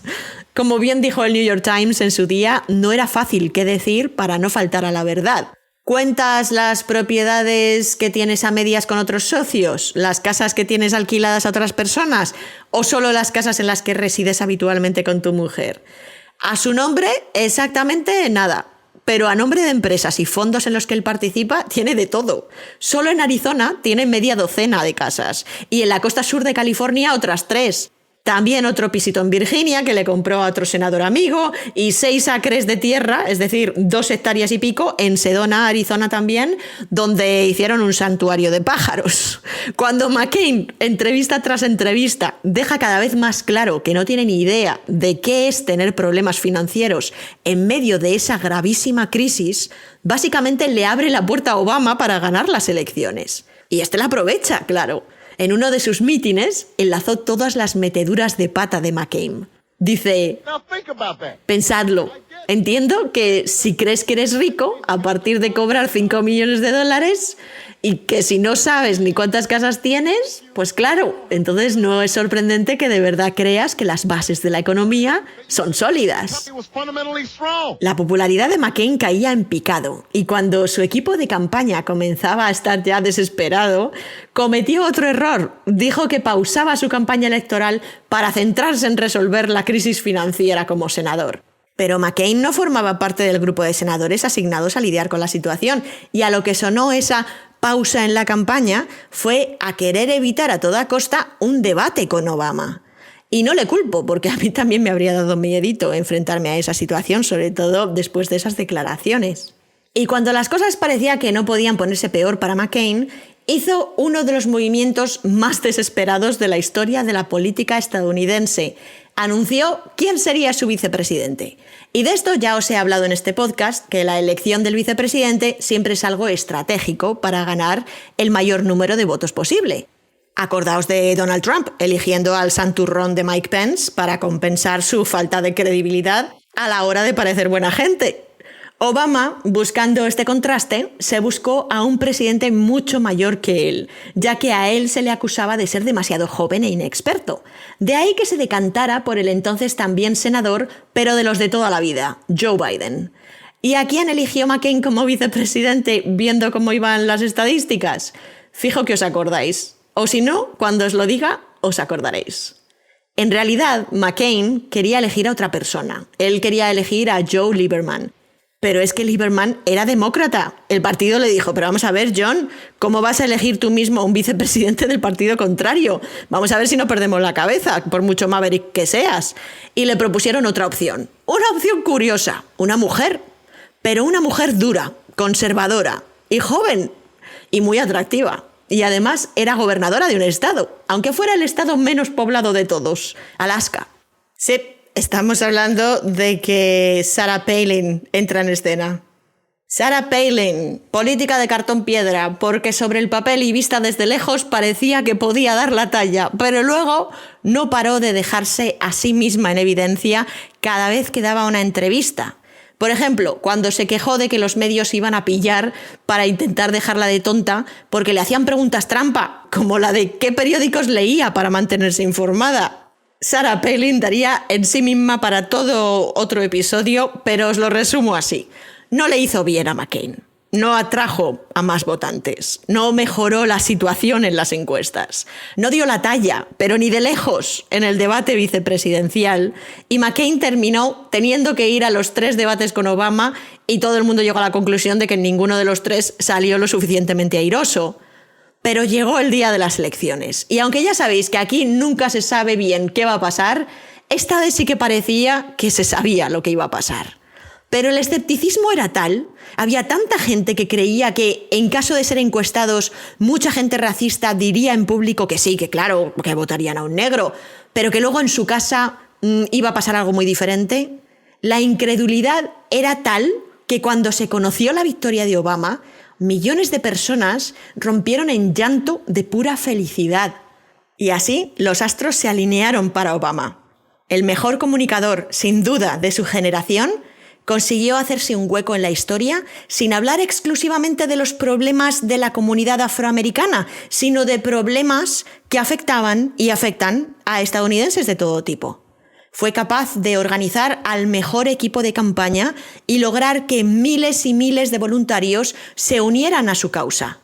Como bien dijo el New York Times en su día, no era fácil qué decir para no faltar a la verdad. ¿Cuentas las propiedades que tienes a medias con otros socios? ¿Las casas que tienes alquiladas a otras personas? ¿O solo las casas en las que resides habitualmente con tu mujer? A su nombre, exactamente nada. Pero a nombre de empresas y fondos en los que él participa, tiene de todo. Solo en Arizona tiene media docena de casas. Y en la costa sur de California otras 3. También otro pisito en Virginia que le compró a otro senador amigo y 6 acres de tierra, es decir, 2 hectáreas y pico, en Sedona, Arizona también, donde hicieron un santuario de pájaros. Cuando McCain, entrevista tras entrevista, deja cada vez más claro que no tiene ni idea de qué es tener problemas financieros en medio de esa gravísima crisis, básicamente le abre la puerta a Obama para ganar las elecciones. Y este la aprovecha, claro. En uno de sus mítines, enlazó todas las meteduras de pata de McCain. Dice, pensadlo, entiendo que si crees que eres rico, a partir de cobrar $5 millones, y que si no sabes ni cuántas casas tienes, pues claro, entonces no es sorprendente que de verdad creas que las bases de la economía son sólidas. La popularidad de McCain caía en picado, y cuando su equipo de campaña comenzaba a estar ya desesperado, cometió otro error. Dijo que pausaba su campaña electoral para centrarse en resolver la crisis financiera como senador. Pero McCain no formaba parte del grupo de senadores asignados a lidiar con la situación, y a lo que sonó esa pausa en la campaña fue a querer evitar a toda costa un debate con Obama. Y no le culpo, porque a mí también me habría dado miedito enfrentarme a esa situación, sobre todo después de esas declaraciones. Y cuando las cosas parecía que no podían ponerse peor para McCain, hizo uno de los movimientos más desesperados de la historia de la política estadounidense. Anunció quién sería su vicepresidente. Y de esto ya os he hablado en este podcast, que la elección del vicepresidente siempre es algo estratégico para ganar el mayor número de votos posible. Acordaos de Donald Trump eligiendo al santurrón de Mike Pence para compensar su falta de credibilidad a la hora de parecer buena gente. Obama, buscando este contraste, se buscó a un presidente mucho mayor que él, ya que a él se le acusaba de ser demasiado joven e inexperto. De ahí que se decantara por el entonces también senador, pero de los de toda la vida, Joe Biden. ¿Y a quién eligió McCain como vicepresidente viendo cómo iban las estadísticas? Fijo que os acordáis. O si no, cuando os lo diga, os acordaréis. En realidad, McCain quería elegir a otra persona. Él quería elegir a Joe Lieberman. Pero es que Lieberman era demócrata. El partido le dijo, pero vamos a ver, John, ¿cómo vas a elegir tú mismo un vicepresidente del partido contrario? Vamos a ver si no perdemos la cabeza, por mucho maverick que seas. Y le propusieron otra opción. Una opción curiosa, una mujer. Pero una mujer dura, conservadora y joven y muy atractiva. Y además era gobernadora de un estado, aunque fuera el estado menos poblado de todos, Alaska. Sí. Estamos hablando de que Sarah Palin entra en escena. Sarah Palin, política de cartón piedra, porque sobre el papel y vista desde lejos parecía que podía dar la talla, pero luego no paró de dejarse a sí misma en evidencia cada vez que daba una entrevista. Por ejemplo, cuando se quejó de que los medios iban a pillar para intentar dejarla de tonta porque le hacían preguntas trampa, como la de qué periódicos leía para mantenerse informada. Sarah Palin daría en sí misma para todo otro episodio, pero os lo resumo así. No le hizo bien a McCain. No atrajo a más votantes. No mejoró la situación en las encuestas. No dio la talla, pero ni de lejos, en el debate vicepresidencial. Y McCain terminó teniendo que ir a los 3 debates con Obama y todo el mundo llegó a la conclusión de que ninguno de los 3 salió lo suficientemente airoso. Pero llegó el día de las elecciones. Y aunque ya sabéis que aquí nunca se sabe bien qué va a pasar, esta vez sí que parecía que se sabía lo que iba a pasar. Pero el escepticismo era tal, había tanta gente que creía que, en caso de ser encuestados, mucha gente racista diría en público que sí, que claro, que votarían a un negro, pero que luego en su casa iba a pasar algo muy diferente. La incredulidad era tal que cuando se conoció la victoria de Obama, millones de personas rompieron en llanto de pura felicidad. Y así los astros se alinearon para Obama. El mejor comunicador, sin duda, de su generación, consiguió hacerse un hueco en la historia sin hablar exclusivamente de los problemas de la comunidad afroamericana, sino de problemas que afectaban y afectan a estadounidenses de todo tipo. Fue capaz de organizar al mejor equipo de campaña y lograr que miles y miles de voluntarios se unieran a su causa.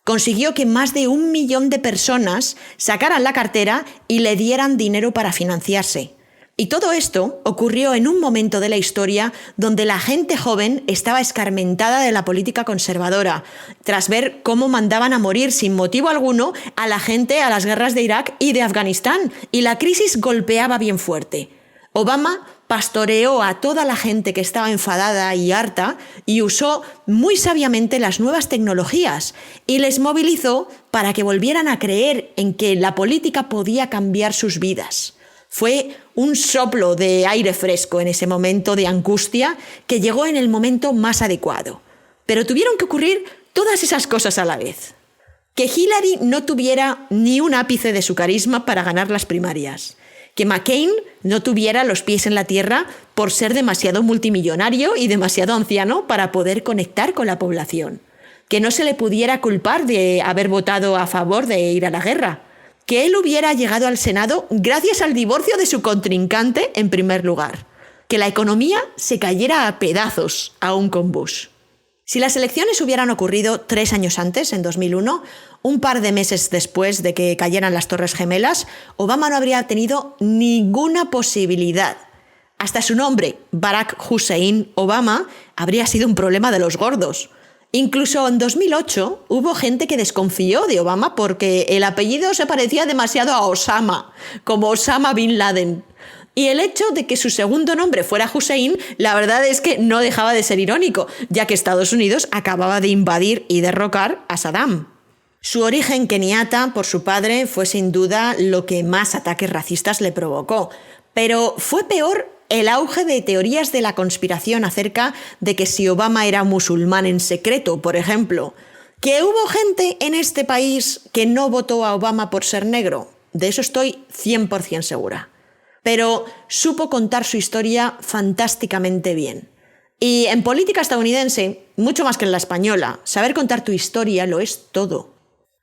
Consiguió que más de 1 millón de personas sacaran la cartera y le dieran dinero para financiarse. Y todo esto ocurrió en un momento de la historia donde la gente joven estaba escarmentada de la política conservadora, tras ver cómo mandaban a morir sin motivo alguno a la gente a las guerras de Irak y de Afganistán, y la crisis golpeaba bien fuerte. Obama pastoreó a toda la gente que estaba enfadada y harta y usó muy sabiamente las nuevas tecnologías y les movilizó para que volvieran a creer en que la política podía cambiar sus vidas. Fue un soplo de aire fresco en ese momento de angustia que llegó en el momento más adecuado. Pero tuvieron que ocurrir todas esas cosas a la vez. Que Hillary no tuviera ni un ápice de su carisma para ganar las primarias. Que McCain no tuviera los pies en la tierra por ser demasiado multimillonario y demasiado anciano para poder conectar con la población. Que no se le pudiera culpar de haber votado a favor de ir a la guerra. Que él hubiera llegado al Senado gracias al divorcio de su contrincante en primer lugar. Que la economía se cayera a pedazos aún con Bush. Si las elecciones hubieran ocurrido 3 años antes, en 2001, un par de meses después de que cayeran las Torres Gemelas, Obama no habría tenido ninguna posibilidad. Hasta su nombre, Barack Hussein Obama, habría sido un problema de los gordos. Incluso en 2008 hubo gente que desconfió de Obama porque el apellido se parecía demasiado a Osama, como Osama Bin Laden. Y el hecho de que su segundo nombre fuera Hussein, la verdad es que no dejaba de ser irónico, ya que Estados Unidos acababa de invadir y derrocar a Saddam. Su origen keniata por su padre fue sin duda lo que más ataques racistas le provocó, pero fue peor el auge de teorías de la conspiración acerca de que si Obama era musulmán en secreto, por ejemplo. ¿Que hubo gente en este país que no votó a Obama por ser negro? De eso estoy 100% segura. Pero supo contar su historia fantásticamente bien. Y en política estadounidense, mucho más que en la española, saber contar tu historia lo es todo.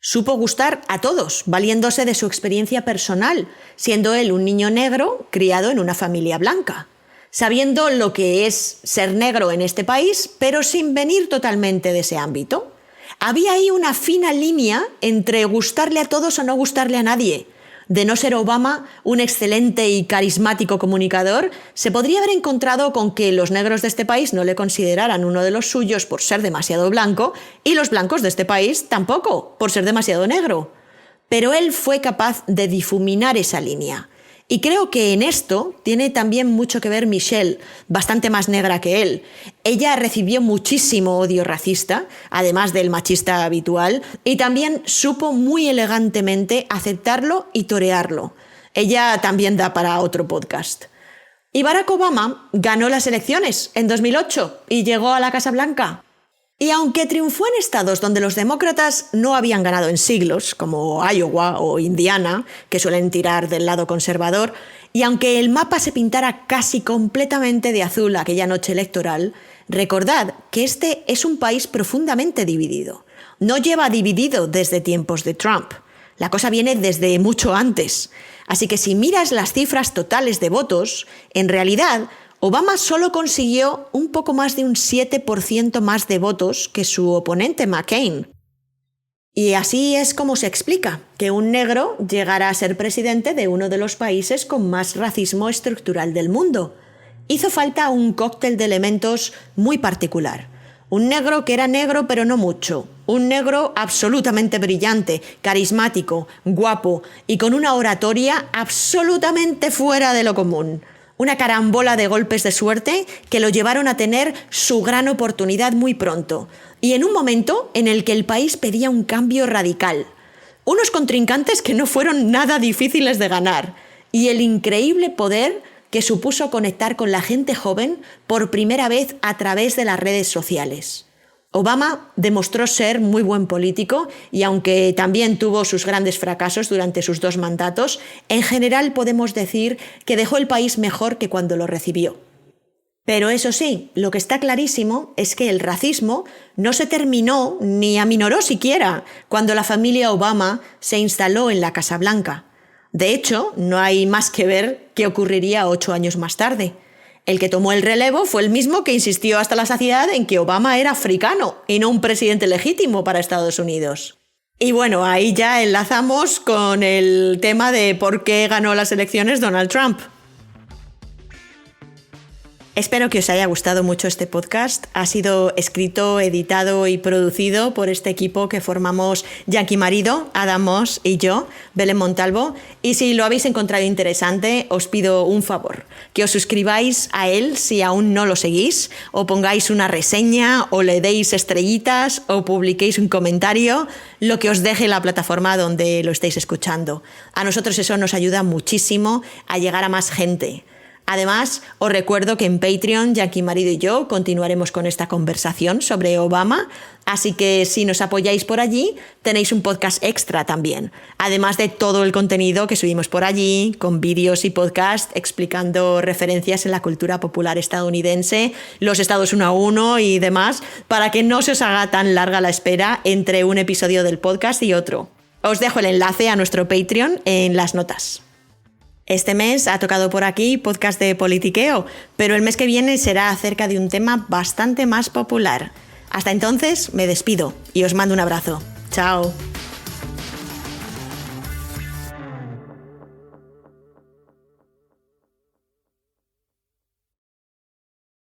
Supo gustar a todos, valiéndose de su experiencia personal, siendo él un niño negro criado en una familia blanca, sabiendo lo que es ser negro en este país, pero sin venir totalmente de ese ámbito. Había ahí una fina línea entre gustarle a todos o no gustarle a nadie. De no ser Obama un excelente y carismático comunicador, se podría haber encontrado con que los negros de este país no le consideraran uno de los suyos por ser demasiado blanco y los blancos de este país tampoco, por ser demasiado negro. Pero él fue capaz de difuminar esa línea. Y creo que en esto tiene también mucho que ver Michelle, bastante más negra que él. Ella recibió muchísimo odio racista, además del machista habitual, y también supo muy elegantemente aceptarlo y torearlo. Ella también da para otro podcast. Y Barack Obama ganó las elecciones en 2008 y llegó a la Casa Blanca. Y aunque triunfó en estados donde los demócratas no habían ganado en siglos, como Iowa o Indiana, que suelen tirar del lado conservador, y aunque el mapa se pintara casi completamente de azul aquella noche electoral, recordad que este es un país profundamente dividido. No lleva dividido desde tiempos de Trump. La cosa viene desde mucho antes. Así que si miras las cifras totales de votos, en realidad Obama solo consiguió un poco más de un 7% más de votos que su oponente McCain. Y así es como se explica que un negro llegara a ser presidente de uno de los países con más racismo estructural del mundo. Hizo falta un cóctel de elementos muy particular. Un negro que era negro pero no mucho. Un negro absolutamente brillante, carismático, guapo y con una oratoria absolutamente fuera de lo común. Una carambola de golpes de suerte que lo llevaron a tener su gran oportunidad muy pronto, y en un momento en el que el país pedía un cambio radical. Unos contrincantes que no fueron nada difíciles de ganar, y el increíble poder que supuso conectar con la gente joven por primera vez a través de las redes sociales. Obama demostró ser muy buen político y aunque también tuvo sus grandes fracasos durante sus 2 mandatos, en general podemos decir que dejó el país mejor que cuando lo recibió. Pero eso sí, lo que está clarísimo es que el racismo no se terminó ni aminoró siquiera cuando la familia Obama se instaló en la Casa Blanca. De hecho, no hay más que ver qué ocurriría 8 años más tarde. El que tomó el relevo fue el mismo que insistió hasta la saciedad en que Obama era africano y no un presidente legítimo para Estados Unidos. Y bueno, ahí ya enlazamos con el tema de por qué ganó las elecciones Donald Trump. Espero que os haya gustado mucho este podcast. Ha sido escrito, editado y producido por este equipo que formamos Yankee Marido, Adam Moss y yo, Belén Montalvo. Y si lo habéis encontrado interesante, os pido un favor, que os suscribáis a él si aún no lo seguís, o pongáis una reseña, o le deis estrellitas, o publiquéis un comentario, lo que os deje la plataforma donde lo estéis escuchando. A nosotros eso nos ayuda muchísimo a llegar a más gente. Además, os recuerdo que en Patreon, Yankee Marido y yo continuaremos con esta conversación sobre Obama, así que si nos apoyáis por allí, tenéis un podcast extra también, además de todo el contenido que subimos por allí, con vídeos y podcast explicando referencias en la cultura popular estadounidense, los estados 1 a 1 y demás, para que no se os haga tan larga la espera entre un episodio del podcast y otro. Os dejo el enlace a nuestro Patreon en las notas. Este mes ha tocado por aquí podcast de politiqueo, pero el mes que viene será acerca de un tema bastante más popular. Hasta entonces me despido y os mando un abrazo. ¡Chao!